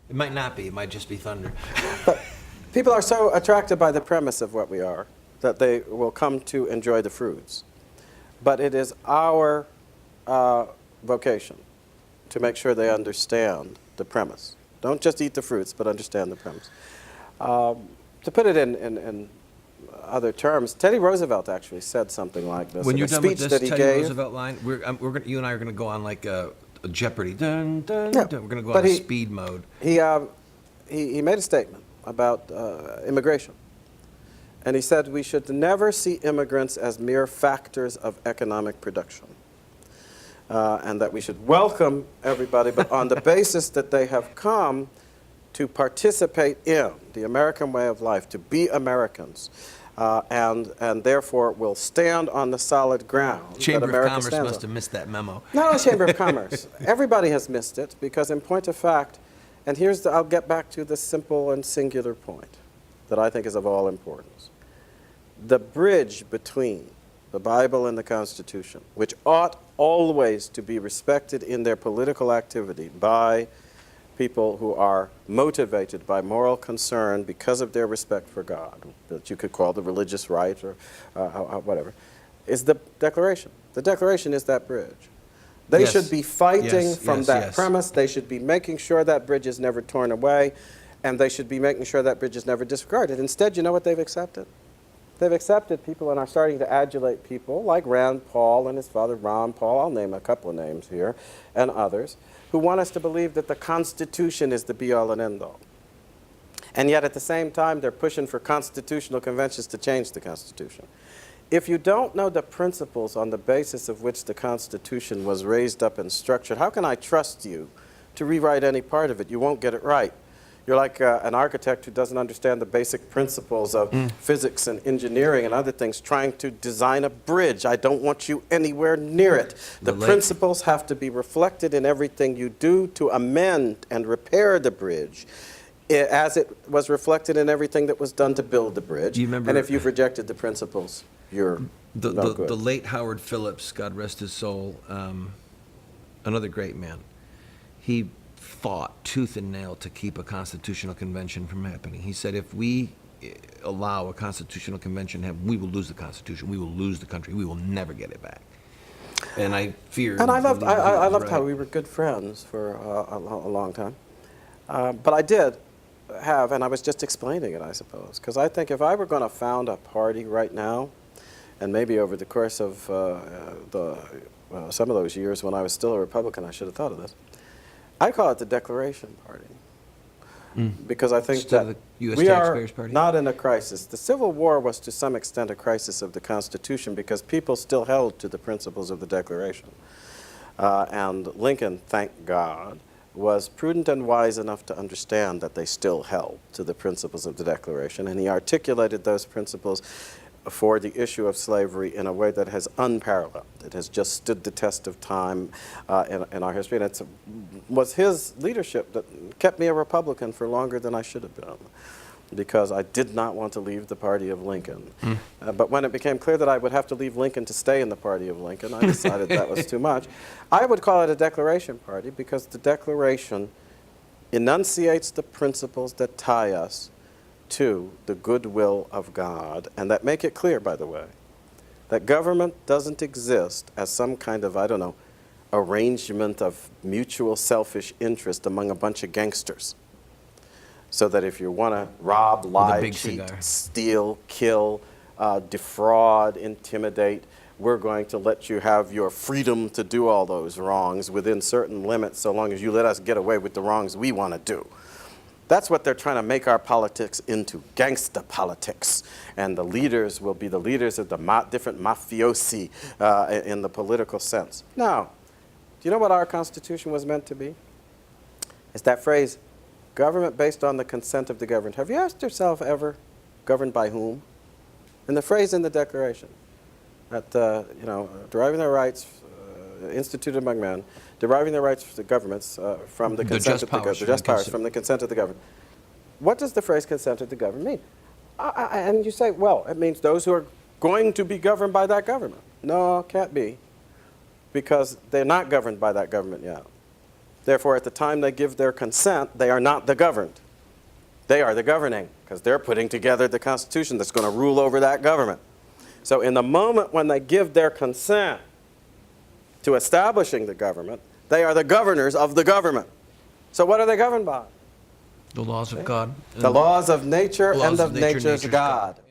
It might not be. It might just be thunder. But people are so attracted by the premise of what we are that they will come to enjoy the fruits. But it is our vocation to make sure they understand the premise. Don't just eat the fruits, but understand the premise. To put it in other terms, Teddy Roosevelt actually said something like this When in you're a done speech with that this he Teddy gave. Roosevelt line, you and I are going to go on like a Jeopardy. Dun, dun, Yeah, dun. We're going to go but on a speed mode. He made a statement about immigration. And he said we should never see immigrants as mere factors of economic production. And that we should welcome everybody, but on the basis that they have come to participate in the American way of life, to be Americans, and therefore will stand on the solid ground Chamber that America of Commerce stands must on. have missed that memo. Not only Chamber of Commerce. Everybody has missed it because in point of fact, and I'll get back to the simple and singular point that I think is of all importance. The bridge between the Bible and the Constitution, which ought always to be respected in their political activity by people who are motivated by moral concern because of their respect for God, that you could call the religious right or whatever, is the Declaration. The Declaration is that bridge. They Yes. should be fighting from that yes. premise. They should be making sure that bridge is never torn away, and they should be making sure that bridge is never disregarded. Instead, you know what they've accepted? They've accepted people and are starting to adulate people like Rand Paul and his father Ron Paul, I'll name a couple of names here, and others, who want us to believe that the Constitution is the be-all and end-all. And yet at the same time, they're pushing for constitutional conventions to change the Constitution. If you don't know the principles on the basis of which the Constitution was raised up and structured, how can I trust you to rewrite any part of it? You won't get it right. You're like an architect who doesn't understand the basic principles of physics and engineering and other things, trying to design a bridge. I don't want you anywhere near it. The principles have to be reflected in everything you do to amend and repair the bridge, as it was reflected in everything that was done to build the bridge. Do you remember, and if you've rejected the principles, you're no good. The late Howard Phillips, God rest his soul, another great man, he fought tooth and nail to keep a constitutional convention from happening. He said, if we allow a constitutional convention to happen, we will lose the Constitution, we will lose the country, we will never get it back. And I fear. And I loved right. how we were good friends for a long time. But I did have, and I was just explaining it, I suppose, because I think if I were going to found a party right now, and maybe over the course of some of those years when I was still a Republican, I should have thought of this. I call it the Declaration Party, because I think Instead that of the US we are Taxpayers Party? not in a crisis. The Civil War was to some extent a crisis of the Constitution because people still held to the principles of the Declaration. And Lincoln, thank God, was prudent and wise enough to understand that they still held to the principles of the Declaration, and he articulated those principles for the issue of slavery in a way that has unparalleled. It has just stood the test of time in our history, and it was his leadership that kept me a Republican for longer than I should have been, because I did not want to leave the party of Lincoln. But when it became clear that I would have to leave Lincoln to stay in the party of Lincoln, I decided that was too much. I would call it a Declaration Party because the Declaration enunciates the principles that tie us to the goodwill of God, and that make it clear, by the way, that government doesn't exist as some kind of, I don't know, arrangement of mutual selfish interest among a bunch of gangsters. So that if you want to rob, lie, cheat, steal, kill, defraud, intimidate, we're going to let you have your freedom to do all those wrongs within certain limits, so long as you let us get away with the wrongs we want to do. That's what they're trying to make our politics into, gangsta politics. And the leaders will be the leaders of the different mafiosi in the political sense. Now, do you know what our Constitution was meant to be? It's that phrase, government based on the consent of the governed. Have you asked yourself ever, governed by whom? And the phrase in the Declaration, that, deriving their rights, instituted among men, deriving their rights to governments from the consent of the government, the just powers from the consent of the government. What does the phrase consent of the government mean? And you say, well, it means those who are going to be governed by that government. No, can't be, because they're not governed by that government yet. Therefore, at the time they give their consent, they are not the governed. They are the governing, because they're putting together the Constitution that's going to rule over that government. So in the moment when they give their consent to establishing the government, they are the governors of the government. So what are they governed by? The laws of God. The laws of nature Laws and of of nature, nature's nature's God. God.